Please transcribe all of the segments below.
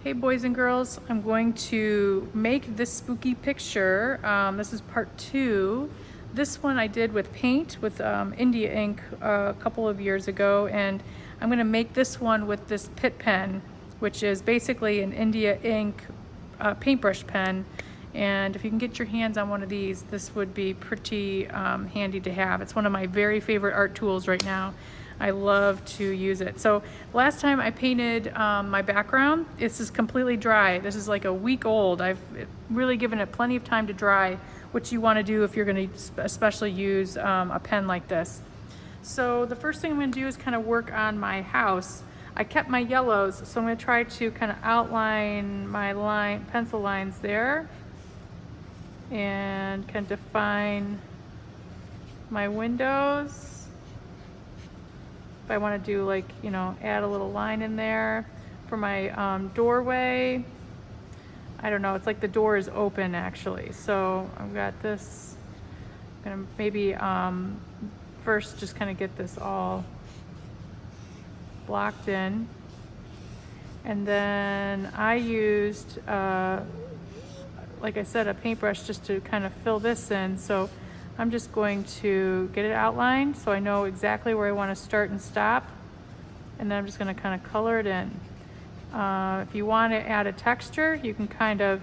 Hey boys and girls, I'm going to make this spooky picture. This is part 2. This one I did with paint with India ink a couple of years ago, and I'm going to make this one with this Pitt pen, which is basically an India ink paintbrush pen. And if you can get your hands on one of these, this would be pretty handy to have. It's one of my very favorite art tools right now. I love to use it. So last time I painted my background, this is completely dry. This is like a week old. I've really given it plenty of time to dry, which you want to do if you're going to especially use a pen like this. So the first thing I'm going to do is kind of work on my house. I kept my yellows, so I'm going to try to kind of outline my pencil lines there and kind of define my windows. If I want to do, like, you know, add a little line in there for my doorway. I don't know, it's like the door is open actually. So I've got this. I'm gonna maybe first just kind of get this all blocked in. And then I used, like I said, a paintbrush just to kind of fill this in. So I'm just going to get it outlined so I know exactly where I want to start and stop. And then I'm just going to kind of color it in. If you want to add a texture, you can kind of,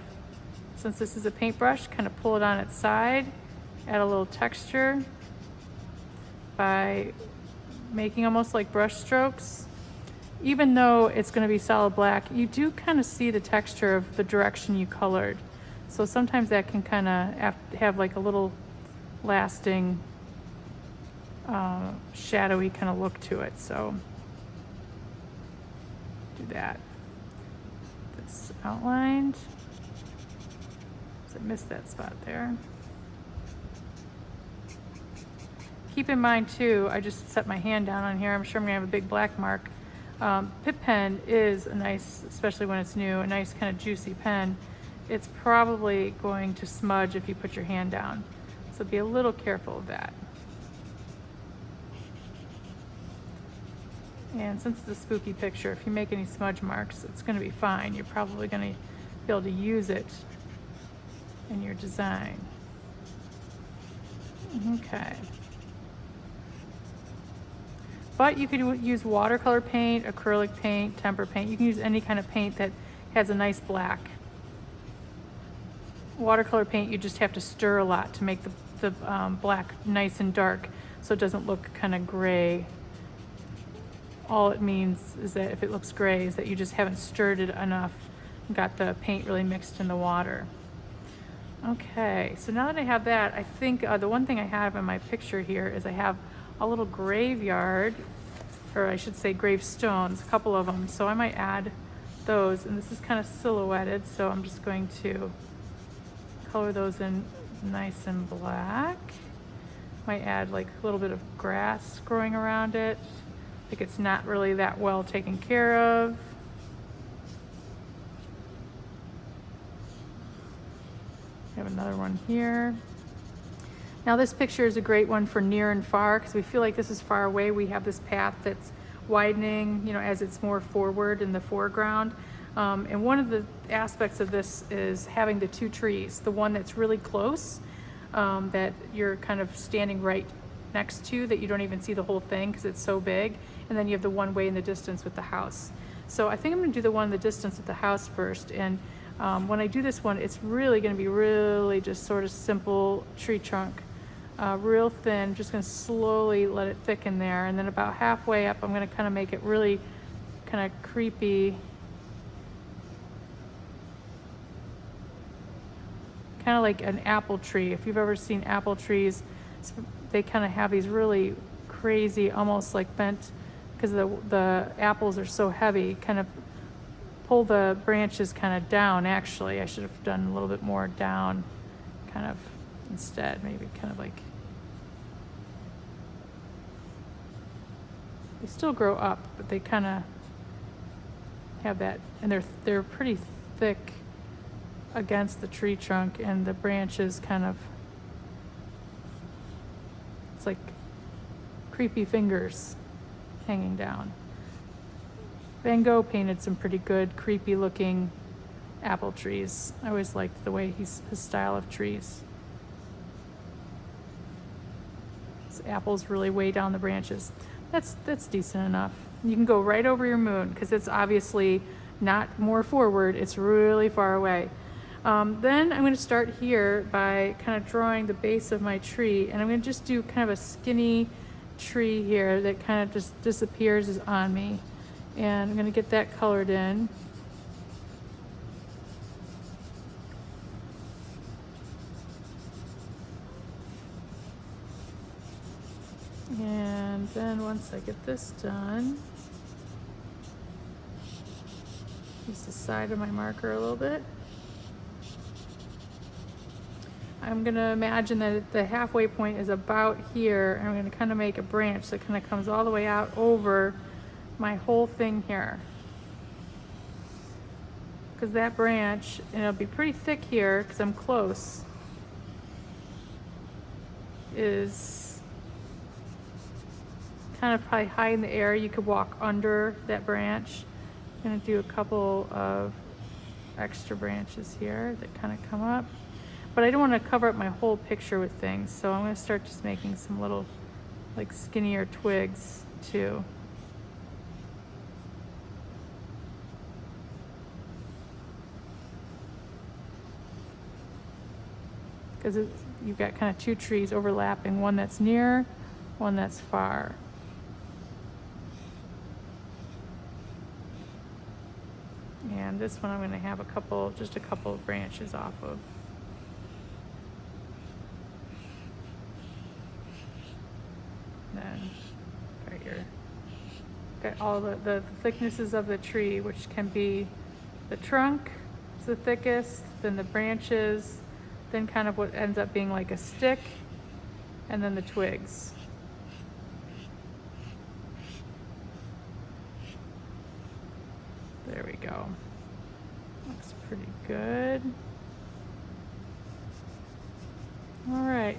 since this is a paintbrush, kind of pull it on its side, add a little texture by making almost like brush strokes. Even though it's going to be solid black, you do kind of see the texture of the direction you colored. So sometimes that can kind of have like a little lasting shadowy kind of look to it. So do that. This outlined. So I missed that spot there. Keep in mind too, I just set my hand down on here. I'm sure I'm gonna have a big black mark. Pitt pen is a nice, especially when it's new, a nice kind of juicy pen. It's probably going to smudge if you put your hand down. So be a little careful of that. And since it's a spooky picture, if you make any smudge marks, it's going to be fine. You're probably going to be able to use it in your design. Okay. But you could use watercolor paint, acrylic paint, tempera paint. You can use any kind of paint that has a nice black. Watercolor paint, you just have to stir a lot to make the black nice and dark so it doesn't look kind of gray. All it means is that if it looks gray is that you just haven't stirred it enough and got the paint really mixed in the water. Okay, so now that I have that, I think the one thing I have in my picture here is I have a little graveyard, or I should say gravestones, a couple of them. So I might add those, and this is kind of silhouetted, so I'm just going to color those in nice and black. Might add like a little bit of grass growing around it. Like it's not really that well taken care of. We have another one here. Now this picture is a great one for near and far because we feel like this is far away. We have this path that's widening, you know, as it's more forward in the foreground. And one of the aspects of this is having the two trees, the one that's really close, that you're kind of standing right next to, that you don't even see the whole thing because it's so big, and then you have the one way in the distance with the house. So I think I'm going to do the one in the distance with the house first, and when I do this one, it's really going to be really just sort of simple tree trunk, real thin. Just going to slowly let it thicken there, and then about halfway up I'm going to kind of make it really kind of creepy, kind of like an apple tree. If you've ever seen apple trees, they kind of have these really crazy, almost like bent, because the apples are so heavy, kind of pull the branches kind of down. Actually, I should have done a little bit more down kind of instead, maybe kind of like, they still grow up, but they kind of have that, and they're pretty thick against the tree trunk, and the branches kind of, it's like creepy fingers hanging down. Van Gogh painted some pretty good, creepy looking apple trees. I always liked the way his style of trees. His apples really way down the branches. That's decent enough. You can go right over your moon because it's obviously not more forward, it's really far away. Then I'm going to start here by kind of drawing the base of my tree, and I'm going to just do kind of a skinny tree here that kind of just disappears on me. And I'm going to get that colored in. And then once I get this done, use the side of my marker a little bit. I'm gonna imagine that the halfway point is about here, and I'm gonna kind of make a branch that kind of comes all the way out over my whole thing here. Because that branch, and it'll be pretty thick here because I'm close, is kind of probably high in the air. You could walk under that branch. I'm gonna do a couple of extra branches here that kind of come up. But I don't want to cover up my whole picture with things, so I'm going to start just making some little like skinnier twigs too. Because you've got kind of two trees overlapping, one that's near, one that's far. And this one I'm going to have just a couple of branches off of. Then right here, got all the thicknesses of the tree, which can be the trunk, it's the thickest, then the branches, then kind of what ends up being like a stick, and then the twigs. There we go. Looks pretty good. All right.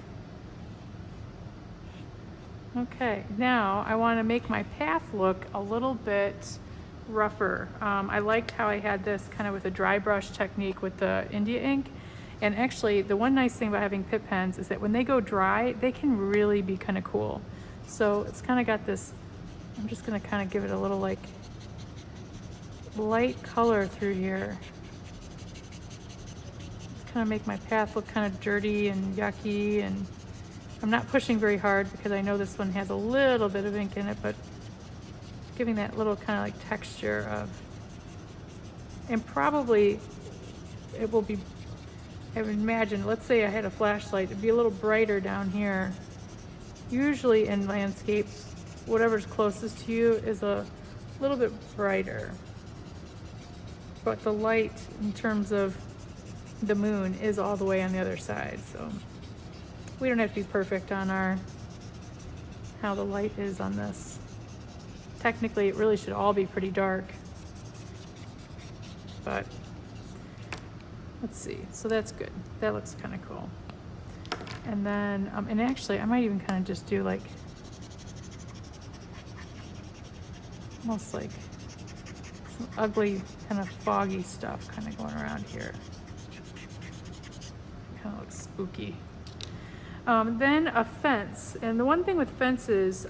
Okay, now I want to make my path look a little bit rougher. I liked how I had this kind of with a dry brush technique with the India ink. And actually, the one nice thing about having Pitt pens is that when they go dry, they can really be kind of cool. So it's kind of got this, I'm just going to kind of give it a little like light color through here. Kind of make my path look kind of dirty and yucky, and I'm not pushing very hard because I know this one has a little bit of ink in it, but giving that little kind of like texture of, and probably it will be, I would imagine, let's say I had a flashlight, it'd be a little brighter down here. Usually in landscapes, whatever's closest to you is a little bit brighter. But the light in terms of the moon is all the way on the other side, so we don't have to be perfect on how the light is on this. Technically, it really should all be pretty dark, but let's see. So that's good. That looks kind of cool. And then, and actually, I might even kind of just do like, almost like some ugly, kind of foggy stuff kind of going around here. Kind of looks spooky. Then a fence, and the one thing with fences,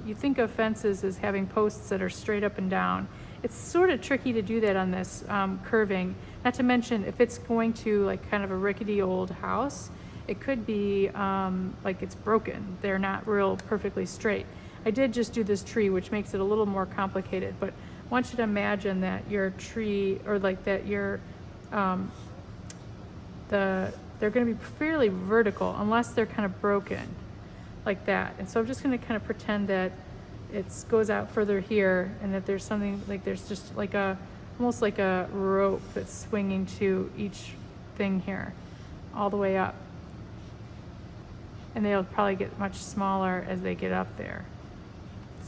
you think of fences as having posts that are straight up and down. It's sort of tricky to do that on this curving, not to mention if it's going to like kind of a rickety old house, it could be like it's broken. They're not real perfectly straight. I did just do this tree, which makes it a little more complicated, but I want you to imagine that your tree, or like that your, they're going to be fairly vertical unless they're kind of broken like that. And so I'm just going to kind of pretend that it goes out further here, and that there's something like, there's just like almost like a rope that's swinging to each thing here all the way up. And they'll probably get much smaller as they get up there.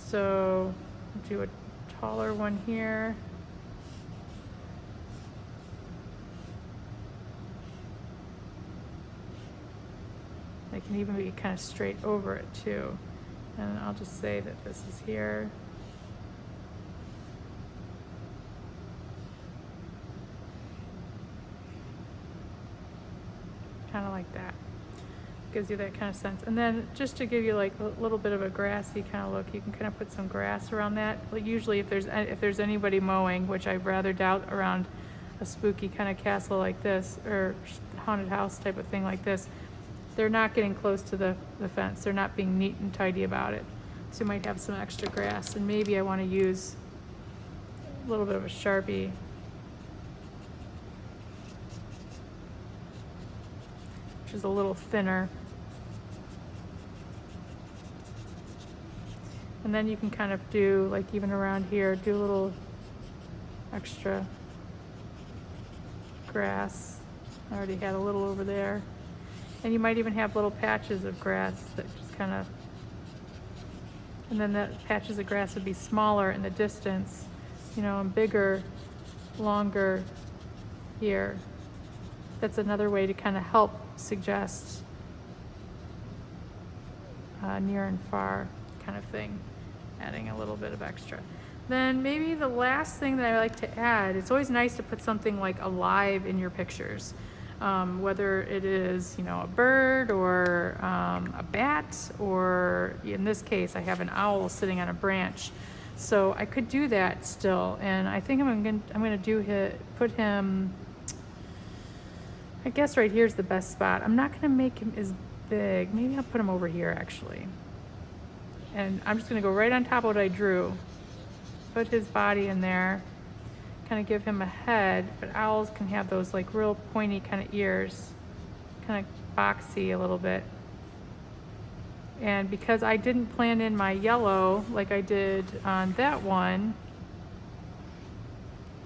So do a taller one here. They can even be kind of straight over it too. And I'll just say that this is here. kind of like that. Gives you that kind of sense. And then just to give you like a little bit of a grassy kind of look, you can kind of put some grass around that. Like usually if there's anybody mowing, which I rather doubt around a spooky kind of castle like this, or haunted house type of thing like this, they're not getting close to the fence. They're not being neat and tidy about it. So you might have some extra grass, and maybe I want to use a little bit of a Sharpie which is a little thinner. And then you can kind of do, like even around here, do a little extra grass. I already had a little over there. And you might even have little patches of grass that just kind of, and then the patches of grass would be smaller in the distance, you know, and bigger, longer here. That's another way to kind of help suggest near and far kind of thing, adding a little bit of extra. Then maybe the last thing that I like to add, it's always nice to put something like alive in your pictures. Whether it is, you know, a bird or a bat, or in this case, I have an owl sitting on a branch. So I could do that still, and I think I'm gonna put him, I guess right here's the best spot. I'm not gonna make him as big. Maybe I'll put him over here actually. And I'm just gonna go right on top of what I drew. Put his body in there. Kind of give him a head, but owls can have those like real pointy kind of ears, kind of boxy a little bit. And because I didn't plan in my yellow like I did on that one,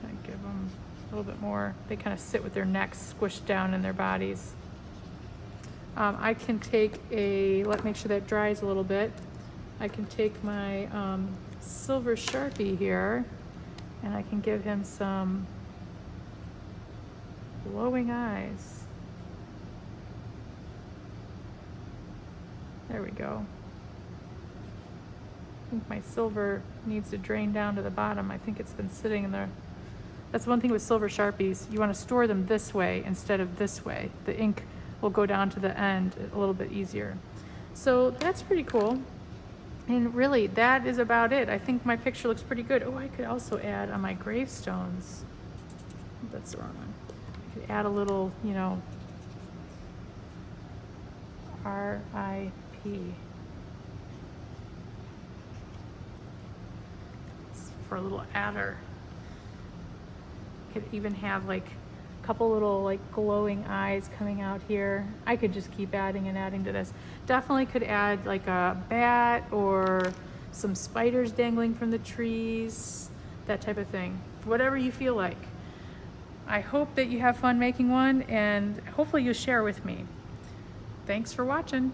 I give them a little bit more. They kind of sit with their necks squished down in their bodies. I can take make sure that dries a little bit. I can take my silver Sharpie here, and I can give him some glowing eyes. There we go. I think my silver needs to drain down to the bottom. I think it's been sitting in there. That's one thing with silver Sharpies. You want to store them this way instead of this way. The ink will go down to the end a little bit easier. So that's pretty cool. And really, that is about it. I think my picture looks pretty good. Oh, I could also add on my gravestones. That's the wrong one. I could add a little, you know, R.I.P. It's for a little adder. Could even have like a couple little like glowing eyes coming out here. I could just keep adding and adding to this. Definitely could add like a bat or some spiders dangling from the trees, that type of thing. Whatever you feel like. I hope that you have fun making one, and hopefully you'll share with me. Thanks for watching.